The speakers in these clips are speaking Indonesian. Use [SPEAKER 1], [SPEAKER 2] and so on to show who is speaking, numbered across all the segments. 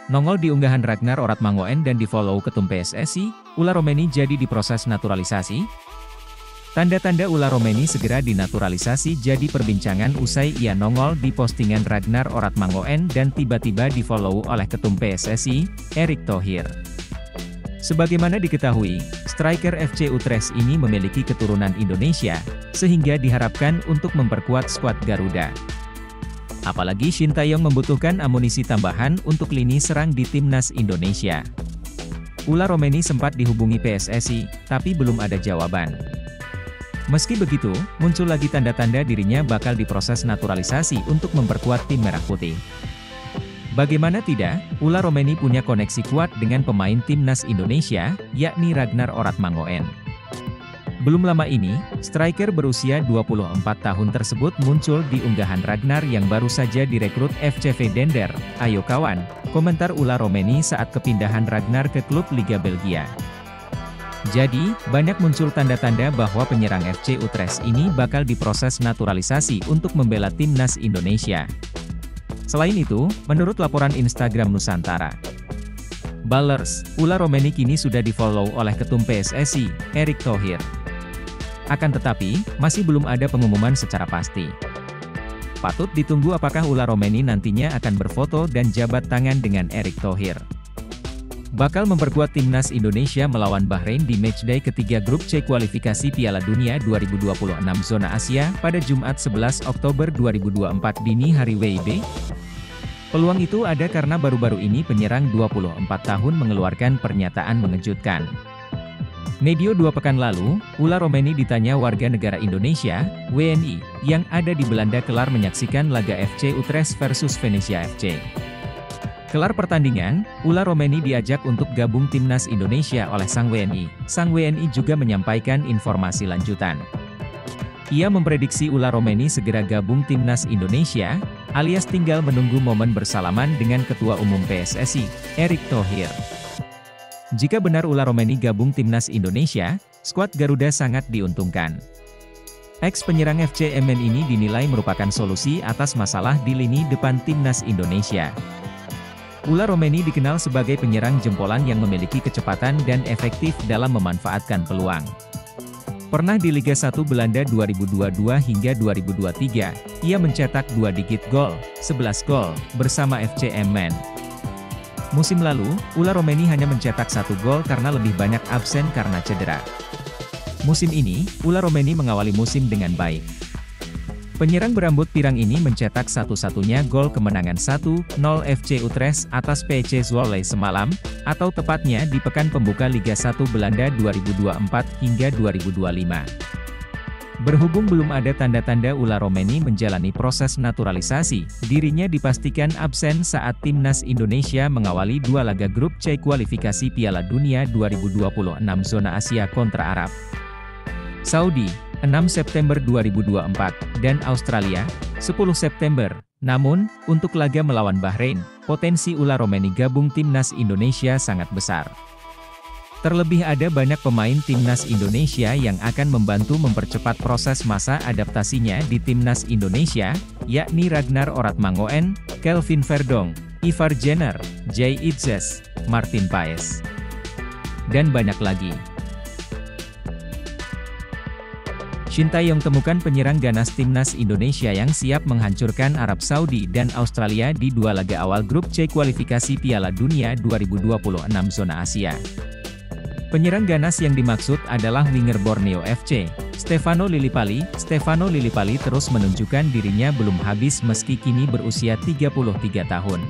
[SPEAKER 1] Nongol di unggahan Ragnar Oratmangoen dan di-follow ketum PSSI, Ula Romeni jadi diproses naturalisasi? Tanda-tanda Ula Romeni segera dinaturalisasi jadi perbincangan usai ia nongol di postingan Ragnar Oratmangoen dan tiba-tiba di-follow oleh ketum PSSI, Erick Thohir. Sebagaimana diketahui, striker FC Utrecht ini memiliki keturunan Indonesia, sehingga diharapkan untuk memperkuat skuad Garuda. Apalagi Shin Taeyong membutuhkan amunisi tambahan untuk lini serang di timnas Indonesia. Ula Romeni sempat dihubungi PSSI, tapi belum ada jawaban. Meski begitu, muncul lagi tanda-tanda dirinya bakal diproses naturalisasi untuk memperkuat tim Merah Putih. Bagaimana tidak, Ula Romeni punya koneksi kuat dengan pemain timnas Indonesia, yakni Ragnar Oratmangoen. Belum lama ini, striker berusia 24 tahun tersebut muncul di unggahan Ragnar yang baru saja direkrut FCV Dender. Ayo kawan, komentar Ula Romeni saat kepindahan Ragnar ke klub Liga Belgia. Jadi, banyak muncul tanda-tanda bahwa penyerang FC Utrecht ini bakal diproses naturalisasi untuk membela timnas Indonesia. Selain itu, menurut laporan Instagram Nusantara Ballers, Ula Romeni kini sudah di-follow oleh ketum PSSI, Erick Thohir. Akan tetapi, masih belum ada pengumuman secara pasti. Patut ditunggu apakah Ula Romeni nantinya akan berfoto dan jabat tangan dengan Erick Thohir. Bakal memperkuat timnas Indonesia melawan Bahrain di matchday ketiga grup C kualifikasi Piala Dunia 2026 zona Asia pada Jumat 11 Oktober 2024 dini hari WIB. Peluang itu ada karena baru-baru ini penyerang 24 tahun mengeluarkan pernyataan mengejutkan. Medio 2 pekan lalu, Ula Romeni ditanya warga negara Indonesia, WNI, yang ada di Belanda kelar menyaksikan laga FC Utrecht versus Venezia FC. Kelar pertandingan, Ula Romeni diajak untuk gabung timnas Indonesia oleh sang WNI. Sang WNI juga menyampaikan informasi lanjutan. Ia memprediksi Ula Romeni segera gabung timnas Indonesia, alias tinggal menunggu momen bersalaman dengan Ketua Umum PSSI, Erick Thohir. Jika benar Ula Romeni gabung timnas Indonesia, skuad Garuda sangat diuntungkan. Ex-penyerang FC Emmen ini dinilai merupakan solusi atas masalah di lini depan timnas Indonesia. Ula Romeni dikenal sebagai penyerang jempolan yang memiliki kecepatan dan efektif dalam memanfaatkan peluang. Pernah di Liga 1 Belanda 2022 hingga 2023, ia mencetak 2 digit gol, 11 gol, bersama FC Emmen. Musim lalu, Ula Romeni hanya mencetak 1 gol karena lebih banyak absen karena cedera. Musim ini, Ula Romeni mengawali musim dengan baik. Penyerang berambut pirang ini mencetak satu-satunya gol kemenangan 1-0 FC Utrecht atas PC Zwolle semalam, atau tepatnya di pekan pembuka Liga 1 Belanda 2024 hingga 2025. Berhubung belum ada tanda-tanda Ula Romeni menjalani proses naturalisasi, dirinya dipastikan absen saat timnas Indonesia mengawali 2 laga grup C kualifikasi Piala Dunia 2026 zona Asia kontra Arab Saudi, 6 September 2024, dan Australia, 10 September. Namun, untuk laga melawan Bahrain, potensi Ula Romeni gabung timnas Indonesia sangat besar. Terlebih ada banyak pemain timnas Indonesia yang akan membantu mempercepat proses masa adaptasinya di timnas Indonesia, yakni Ragnar Oratmangoen, Kelvin Verdong, Ivar Jenner, Jay Itzes, Martin Paes, dan banyak lagi. Shin Taeyong temukan penyerang ganas timnas Indonesia yang siap menghancurkan Arab Saudi dan Australia di 2 laga awal grup C kualifikasi Piala Dunia 2026 zona Asia. Penyerang ganas yang dimaksud adalah winger Borneo FC, Stefano Lillipali. Stefano Lillipali terus menunjukkan dirinya belum habis meski kini berusia 33 tahun.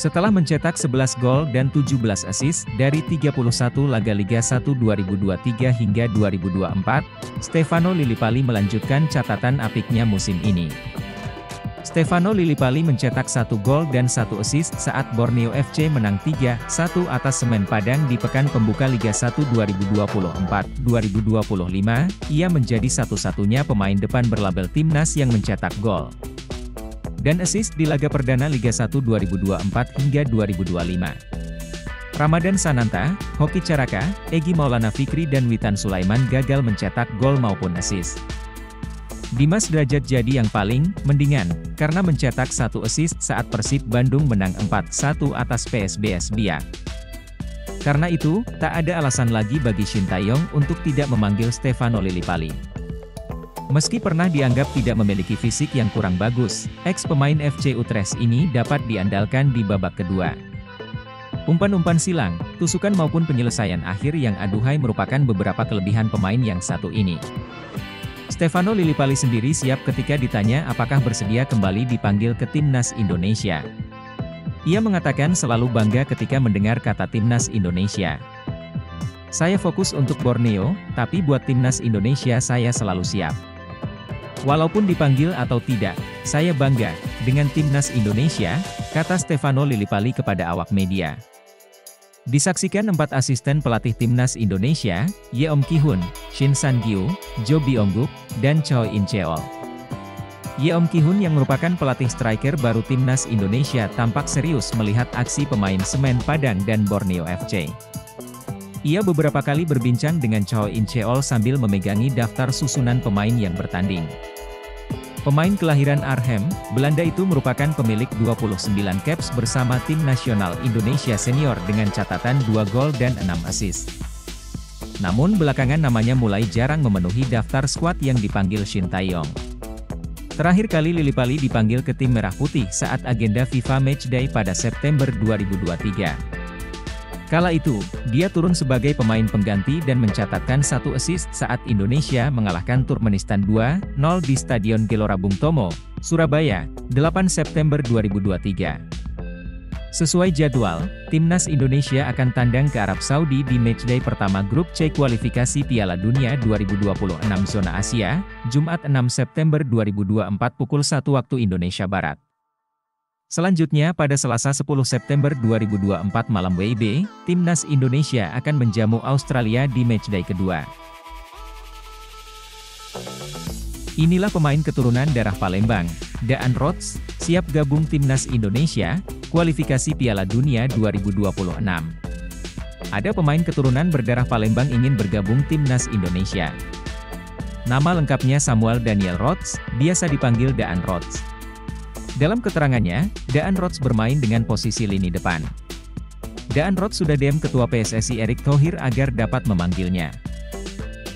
[SPEAKER 1] Setelah mencetak 11 gol dan 17 assist dari 31 laga Liga 1 2023 hingga 2024, Stefano Lillipali melanjutkan catatan apiknya musim ini. Stefano Lillipali mencetak 1 gol dan 1 assist saat Borneo FC menang 3-1 atas Semen Padang di pekan pembuka Liga 1 2024-2025. Ia menjadi satu-satunya pemain depan berlabel timnas yang mencetak gol dan assist di laga perdana Liga 1 2024 hingga 2025. Ramadan Sananta, Hoki Caraka, Egy Maulana Fikri dan Witan Sulaiman gagal mencetak gol maupun assist. Dimas Drajat jadi yang paling mendingan, karena mencetak 1 assist saat Persib Bandung menang 4-1 atas PSBS Biak. Karena itu, tak ada alasan lagi bagi Shin Tae-yong untuk tidak memanggil Stefano Lillipali. Meski pernah dianggap tidak memiliki fisik yang kurang bagus, ex-pemain FC Utrecht ini dapat diandalkan di babak kedua. Umpan-umpan silang, tusukan maupun penyelesaian akhir yang aduhai merupakan beberapa kelebihan pemain yang satu ini. Stefano Lillipali sendiri siap ketika ditanya apakah bersedia kembali dipanggil ke Timnas Indonesia. Ia mengatakan selalu bangga ketika mendengar kata Timnas Indonesia. Saya fokus untuk Borneo, tapi buat Timnas Indonesia saya selalu siap. Walaupun dipanggil atau tidak, saya bangga dengan Timnas Indonesia, kata Stefano Lillipali kepada awak media. Disaksikan 4 asisten pelatih Timnas Indonesia, Yeom Ki-hun, Shin San-gyu, Jo Byung-guk, dan Choi In-cheol. Yeom Ki-hun yang merupakan pelatih striker baru Timnas Indonesia tampak serius melihat aksi pemain Semen Padang dan Borneo FC. Ia beberapa kali berbincang dengan Choi In-cheol sambil memegangi daftar susunan pemain yang bertanding. Pemain kelahiran Arnhem, Belanda itu merupakan pemilik 29 caps bersama tim nasional Indonesia senior dengan catatan 2 gol dan 6 assist. Namun belakangan namanya mulai jarang memenuhi daftar skuad yang dipanggil Shin Tae-yong. Terakhir kali Lillipali dipanggil ke tim Merah Putih saat agenda FIFA Matchday pada September 2023. Kala itu, dia turun sebagai pemain pengganti dan mencatatkan 1 assist saat Indonesia mengalahkan Turkmenistan 2-0 di Stadion Gelora Bung Tomo, Surabaya, 8 September 2023. Sesuai jadwal, Timnas Indonesia akan tandang ke Arab Saudi di matchday pertama grup C kualifikasi Piala Dunia 2026 zona Asia, Jumat 6 September 2024 pukul 1 waktu Indonesia Barat. Selanjutnya pada Selasa 10 September 2024 malam WIB, Timnas Indonesia akan menjamu Australia di matchday kedua. Inilah pemain keturunan darah Palembang, Daan Rots, siap gabung Timnas Indonesia, kualifikasi Piala Dunia 2026. Ada pemain keturunan berdarah Palembang ingin bergabung Timnas Indonesia. Nama lengkapnya Samuel Daniel Rots, biasa dipanggil Daan Rots. Dalam keterangannya, Daan Rots bermain dengan posisi lini depan. Daan Rots sudah DM Ketua PSSI Erick Thohir agar dapat memanggilnya.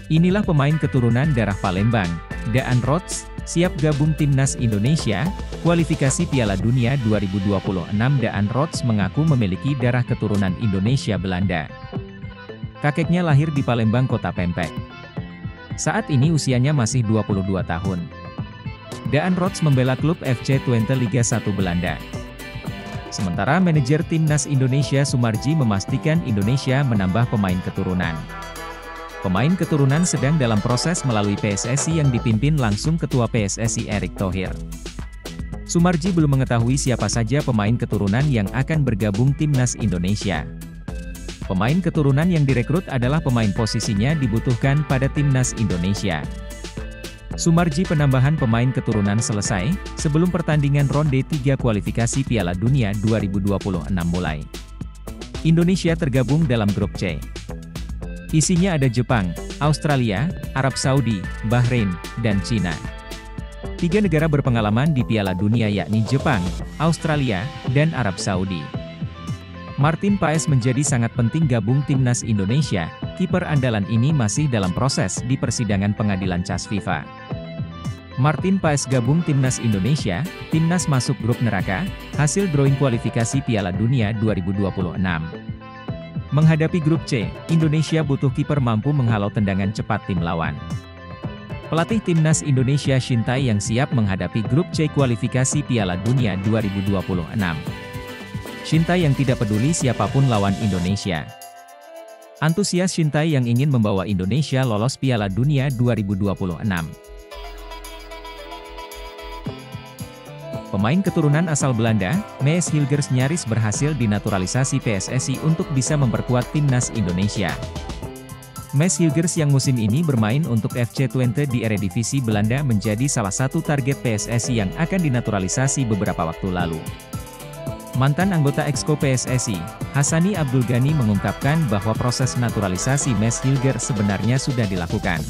[SPEAKER 1] Inilah pemain keturunan darah Palembang, Daan Rots, siap gabung Timnas Indonesia, kualifikasi Piala Dunia 2026. Daan Rots mengaku memiliki darah keturunan Indonesia Belanda. Kakeknya lahir di Palembang Kota Pempek. Saat ini usianya masih 22 tahun. Daan Rots membela klub FC Twente Liga 1 Belanda. Sementara manajer Timnas Indonesia Sumarji memastikan Indonesia menambah pemain keturunan. Pemain keturunan sedang dalam proses melalui PSSI yang dipimpin langsung Ketua PSSI Erick Thohir. Sumarji belum mengetahui siapa saja pemain keturunan yang akan bergabung Timnas Indonesia. Pemain keturunan yang direkrut adalah pemain posisinya dibutuhkan pada Timnas Indonesia. Sumarji penambahan pemain keturunan selesai, sebelum pertandingan ronde 3 kualifikasi Piala Dunia 2026 mulai. Indonesia tergabung dalam grup C. Isinya ada Jepang, Australia, Arab Saudi, Bahrain, dan Cina. 3 negara berpengalaman di Piala Dunia yakni Jepang, Australia, dan Arab Saudi. Martin Paes menjadi sangat penting gabung Timnas Indonesia, kiper andalan ini masih dalam proses di persidangan pengadilan CAS FIFA. Martin Paes gabung Timnas Indonesia, Timnas masuk grup neraka, hasil drawing kualifikasi Piala Dunia 2026. Menghadapi grup C, Indonesia butuh kiper mampu menghalau tendangan cepat tim lawan. Pelatih Timnas Indonesia Shin Tae yang siap menghadapi grup C kualifikasi Piala Dunia 2026. Shin Tae yang tidak peduli siapapun lawan Indonesia. Antusias Shin Tae yang ingin membawa Indonesia lolos Piala Dunia 2026. Pemain keturunan asal Belanda, Mees Hilgers nyaris berhasil dinaturalisasi PSSI untuk bisa memperkuat Timnas Indonesia. Mees Hilgers yang musim ini bermain untuk FC Twente di Eredivisie Belanda menjadi salah satu target PSSI yang akan dinaturalisasi beberapa waktu lalu. Mantan anggota Exco PSSI, Hassani Abdul Ghani mengungkapkan bahwa proses naturalisasi Mees Hilgers sebenarnya sudah dilakukan.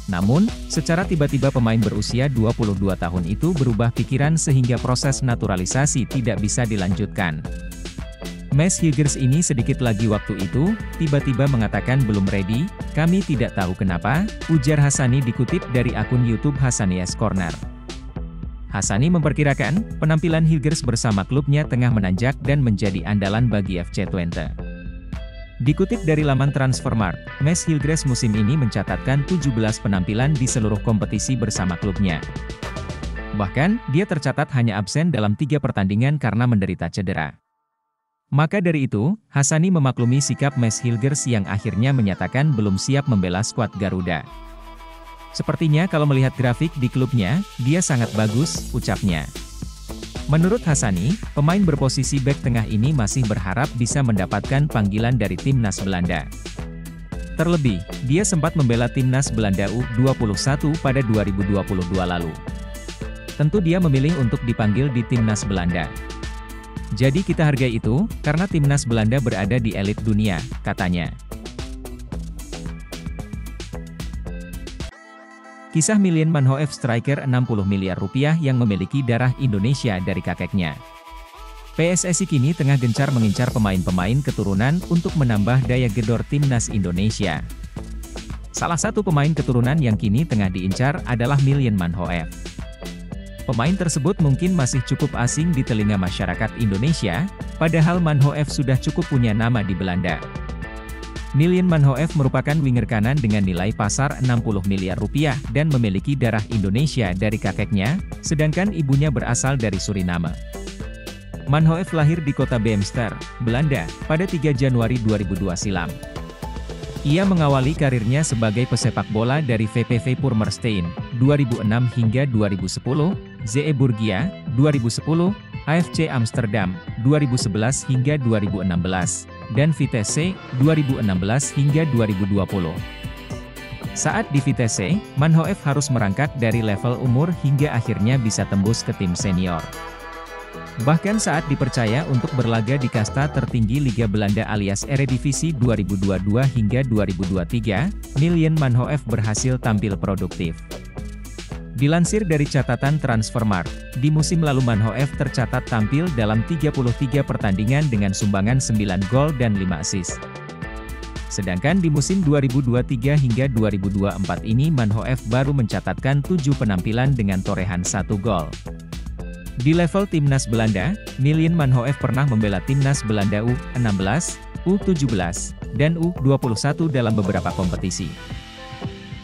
[SPEAKER 1] Namun, secara tiba-tiba pemain berusia 22 tahun itu berubah pikiran sehingga proses naturalisasi tidak bisa dilanjutkan. Mads Huijgers ini sedikit lagi waktu itu, tiba-tiba mengatakan belum ready, kami tidak tahu kenapa, ujar Hassani dikutip dari akun YouTube Hassani's Corner. Hassani memperkirakan, penampilan Huijgers bersama klubnya tengah menanjak dan menjadi andalan bagi FC Twente. Dikutip dari laman Transfermarkt, Mads Huijgers musim ini mencatatkan 17 penampilan di seluruh kompetisi bersama klubnya. Bahkan, dia tercatat hanya absen dalam 3 pertandingan karena menderita cedera. Maka dari itu, Hassani memaklumi sikap Mads Huijgers yang akhirnya menyatakan belum siap membela skuad Garuda. Sepertinya kalau melihat grafik di klubnya, dia sangat bagus, ucapnya. Menurut Hassani, pemain berposisi bek tengah ini masih berharap bisa mendapatkan panggilan dari timnas Belanda. Terlebih, dia sempat membela timnas Belanda U21 pada 2022 lalu. Tentu dia memilih untuk dipanggil di timnas Belanda. Jadi kita hargai itu, karena timnas Belanda berada di elit dunia, katanya. Kisah Milien Manhoef striker 60 miliar rupiah yang memiliki darah Indonesia dari kakeknya. PSSI kini tengah gencar mengincar pemain-pemain keturunan untuk menambah daya gedor timnas Indonesia. Salah satu pemain keturunan yang kini tengah diincar adalah Milien Manhoef. Pemain tersebut mungkin masih cukup asing di telinga masyarakat Indonesia, padahal Manhoef sudah cukup punya nama di Belanda. Milien Manhoef merupakan winger kanan dengan nilai pasar 60 miliar rupiah dan memiliki darah Indonesia dari kakeknya, sedangkan ibunya berasal dari Suriname. Manhoef lahir di kota Beemster, Belanda, pada 3 Januari 2002 silam. Ia mengawali karirnya sebagai pesepak bola dari VPV Purmerstein, 2006 hingga 2010, ZE Burgia, 2010, AFC Amsterdam, 2011 hingga 2016, dan Vitesse, 2016 hingga 2020. Saat di Vitesse, Manhoef harus merangkak dari level umur hingga akhirnya bisa tembus ke tim senior. Bahkan saat dipercaya untuk berlaga di kasta tertinggi Liga Belanda alias Eredivisie 2022 hingga 2023, Milien Manhoef berhasil tampil produktif. Dilansir dari catatan Transfermarkt, di musim lalu Manhoef tercatat tampil dalam 33 pertandingan dengan sumbangan 9 gol dan 5 assist. Sedangkan di musim 2023 hingga 2024 ini Manhoef baru mencatatkan 7 penampilan dengan torehan 1 gol. Di level timnas Belanda, Milien Manhoef pernah membela timnas Belanda U16, U17, dan U21 dalam beberapa kompetisi.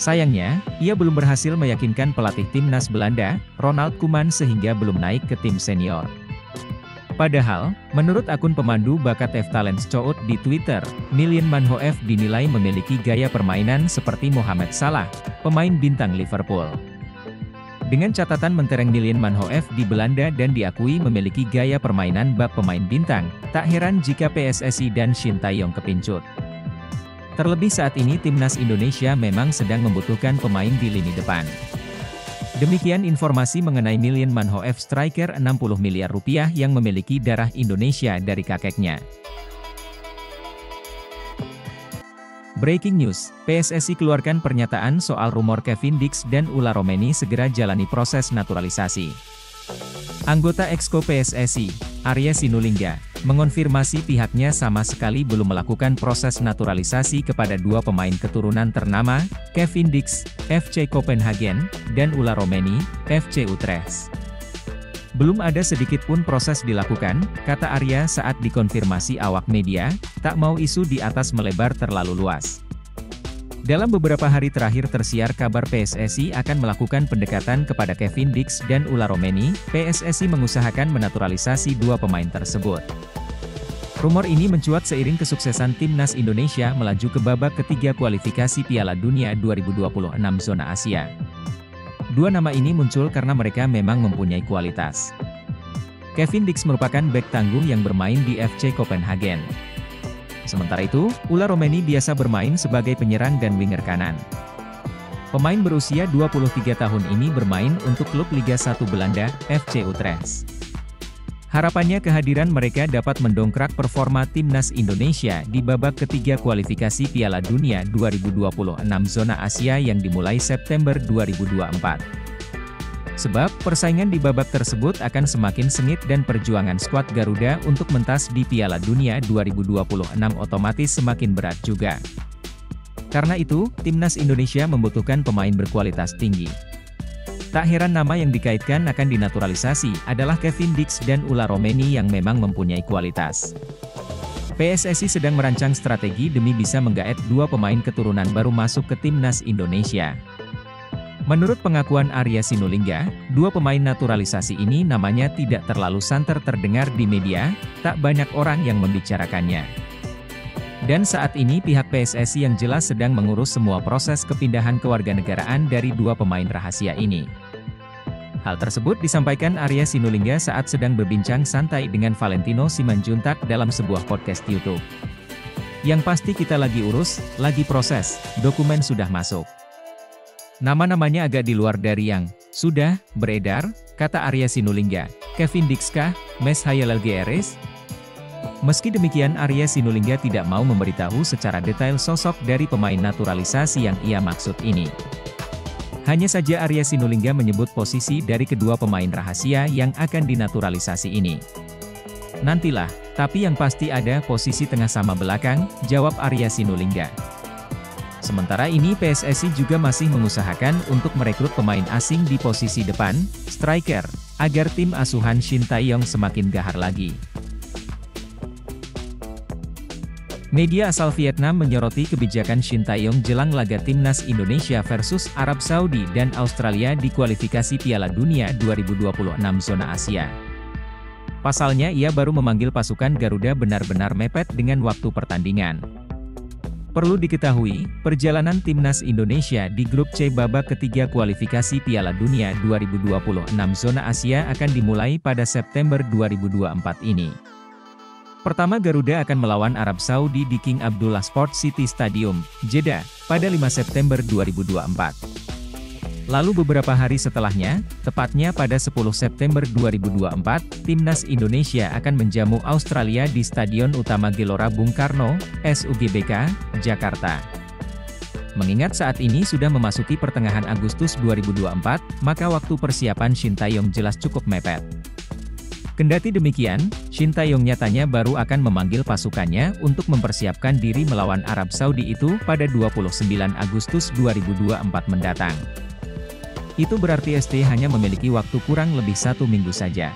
[SPEAKER 1] Sayangnya, ia belum berhasil meyakinkan pelatih timnas Belanda, Ronald Koeman sehingga belum naik ke tim senior. Padahal, menurut akun pemandu bakat F-Talents Cout di Twitter, Milien Manhoef dinilai memiliki gaya permainan seperti Mohamed Salah, pemain bintang Liverpool. Dengan catatan mentereng Milien Manhoef di Belanda dan diakui memiliki gaya permainan bak pemain bintang, tak heran jika PSSI dan Shin Tae-yong kepincut. Terlebih saat ini timnas Indonesia memang sedang membutuhkan pemain di lini depan. Demikian informasi mengenai Milien Manhoef striker 60 miliar rupiah yang memiliki darah Indonesia dari kakeknya. Breaking news, PSSI keluarkan pernyataan soal rumor Kevin Dix dan Ulla Romeni segera jalani proses naturalisasi. Anggota Exco PSSI, Arya Sinulinga, mengonfirmasi pihaknya sama sekali belum melakukan proses naturalisasi kepada 2 pemain keturunan ternama, Kevin Dix, FC Copenhagen, dan Ulla Romeni, FC Utrecht. Belum ada sedikit pun proses dilakukan, kata Arya saat dikonfirmasi awak media, tak mau isu di atas melebar terlalu luas. Dalam beberapa hari terakhir tersiar kabar PSSI akan melakukan pendekatan kepada Kevin Dix dan Ulla Romeni, PSSI mengusahakan menaturalisasi 2 pemain tersebut. Rumor ini mencuat seiring kesuksesan timnas Indonesia melaju ke babak ketiga kualifikasi Piala Dunia 2026 zona Asia. 2 nama ini muncul karena mereka memang mempunyai kualitas. Kevin Dix merupakan bek tanggung yang bermain di FC Copenhagen. Sementara itu, Ulla Romeni biasa bermain sebagai penyerang dan winger kanan. Pemain berusia 23 tahun ini bermain untuk klub Liga 1 Belanda, FC Utrecht. Harapannya kehadiran mereka dapat mendongkrak performa timnas Indonesia di babak ketiga kualifikasi Piala Dunia 2026 zona Asia yang dimulai September 2024. Sebab, persaingan di babak tersebut akan semakin sengit dan perjuangan skuad Garuda untuk mentas di Piala Dunia 2026 otomatis semakin berat juga. Karena itu, timnas Indonesia membutuhkan pemain berkualitas tinggi. Tak heran nama yang dikaitkan akan dinaturalisasi adalah Kevin Dix dan Ula Romeni yang memang mempunyai kualitas. PSSI sedang merancang strategi demi bisa menggaet dua pemain keturunan baru masuk ke timnas Indonesia. Menurut pengakuan Arya Sinulinga, dua pemain naturalisasi ini namanya tidak terlalu santer terdengar di media, tak banyak orang yang membicarakannya. Dan saat ini pihak PSSI yang jelas sedang mengurus semua proses kepindahan kewarganegaraan dari dua pemain rahasia ini. Hal tersebut disampaikan Arya Sinulinga saat sedang berbincang santai dengan Valentino Simanjuntak dalam sebuah podcast YouTube. Yang pasti kita lagi urus, lagi proses, dokumen sudah masuk. Nama-namanya agak di luar dari yang sudah beredar, kata Arya Sinulinga. Kevin Dix kah? Mes Hayal Gieres? Meski demikian Arya Sinulinga tidak mau memberitahu secara detail sosok dari pemain naturalisasi yang ia maksud ini. Hanya saja Arya Sinulinga menyebut posisi dari kedua pemain rahasia yang akan dinaturalisasi ini. Nantilah, tapi yang pasti ada posisi tengah sama belakang, jawab Arya Sinulinga. Sementara ini PSSI juga masih mengusahakan untuk merekrut pemain asing di posisi depan, striker, agar tim asuhan Shin Tae-yong semakin gahar lagi. Media asal Vietnam menyoroti kebijakan Shin Tae-yong jelang laga timnas Indonesia versus Arab Saudi dan Australia di kualifikasi Piala Dunia 2026 zona Asia. Pasalnya ia baru memanggil pasukan Garuda benar-benar mepet dengan waktu pertandingan. Perlu diketahui, perjalanan timnas Indonesia di grup C babak ketiga kualifikasi Piala Dunia 2026 zona Asia akan dimulai pada September 2024 ini. Pertama Garuda akan melawan Arab Saudi di King Abdullah Sports City Stadium, Jeddah, pada 5 September 2024. Lalu beberapa hari setelahnya, tepatnya pada 10 September 2024, timnas Indonesia akan menjamu Australia di Stadion Utama Gelora Bung Karno, SUGBK, Jakarta. Mengingat saat ini sudah memasuki pertengahan Agustus 2024, maka waktu persiapan Shin Tae-yong jelas cukup mepet. Kendati demikian, Shin Tae-yong nyatanya baru akan memanggil pasukannya untuk mempersiapkan diri melawan Arab Saudi itu pada 29 Agustus 2024 mendatang. Itu berarti ST hanya memiliki waktu kurang lebih 1 minggu saja.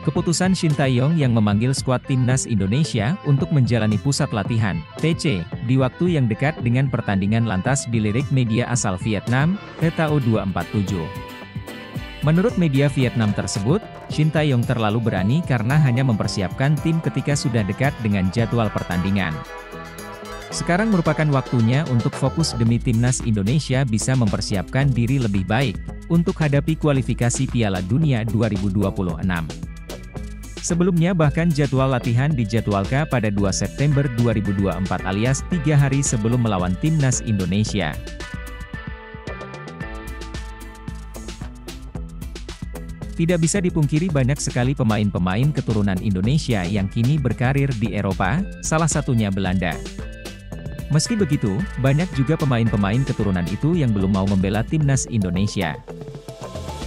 [SPEAKER 1] Keputusan Shin Tae-yong yang memanggil skuad timnas Indonesia untuk menjalani pusat latihan, TC, di waktu yang dekat dengan pertandingan lantas dilirik media asal Vietnam, Etao247. Menurut media Vietnam tersebut, Shin Tae-yong terlalu berani karena hanya mempersiapkan tim ketika sudah dekat dengan jadwal pertandingan. Sekarang merupakan waktunya untuk fokus demi timnas Indonesia bisa mempersiapkan diri lebih baik, untuk hadapi kualifikasi Piala Dunia 2026. Sebelumnya bahkan jadwal latihan dijadwalkan pada 2 September 2024 alias 3 hari sebelum melawan timnas Indonesia. Tidak bisa dipungkiri banyak sekali pemain-pemain keturunan Indonesia yang kini berkarir di Eropa, salah satunya Belanda. Meski begitu, banyak juga pemain-pemain keturunan itu yang belum mau membela timnas Indonesia.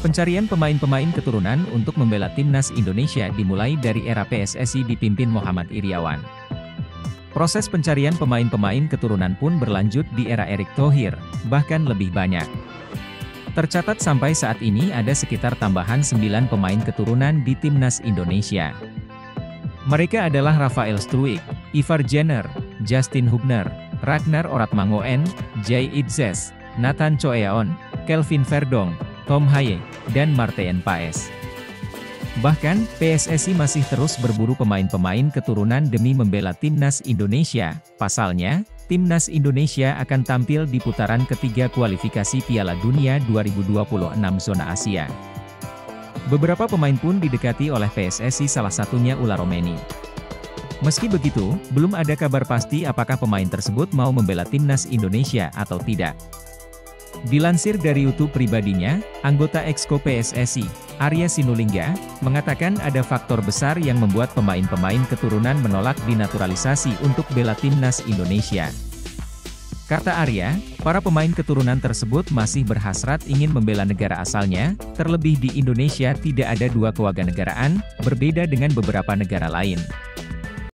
[SPEAKER 1] Pencarian pemain-pemain keturunan untuk membela timnas Indonesia dimulai dari era PSSI dipimpin Muhammad Iriawan. Proses pencarian pemain-pemain keturunan pun berlanjut di era Erick Thohir, bahkan lebih banyak. Tercatat sampai saat ini ada sekitar tambahan 9 pemain keturunan di timnas Indonesia. Mereka adalah Rafael Struijk, Ivar Jenner, Justin Hubner, Ragnar Oratmangoen, Jay Itzes, Nathan Choeon, Kelvin Verdong, Tom Haye, dan Martijn Paes. Bahkan, PSSI masih terus berburu pemain-pemain keturunan demi membela timnas Indonesia. Pasalnya, timnas Indonesia akan tampil di putaran ketiga kualifikasi Piala Dunia 2026 zona Asia. Beberapa pemain pun didekati oleh PSSI, salah satunya Ula Romeni. Meski begitu, belum ada kabar pasti apakah pemain tersebut mau membela timnas Indonesia atau tidak. Dilansir dari YouTube pribadinya, anggota Exco PSSI, Arya Sinulinga, mengatakan ada faktor besar yang membuat pemain-pemain keturunan menolak dinaturalisasi untuk bela timnas Indonesia. Kata Arya, para pemain keturunan tersebut masih berhasrat ingin membela negara asalnya, terlebih di Indonesia tidak ada dua kewarganegaraan, berbeda dengan beberapa negara lain.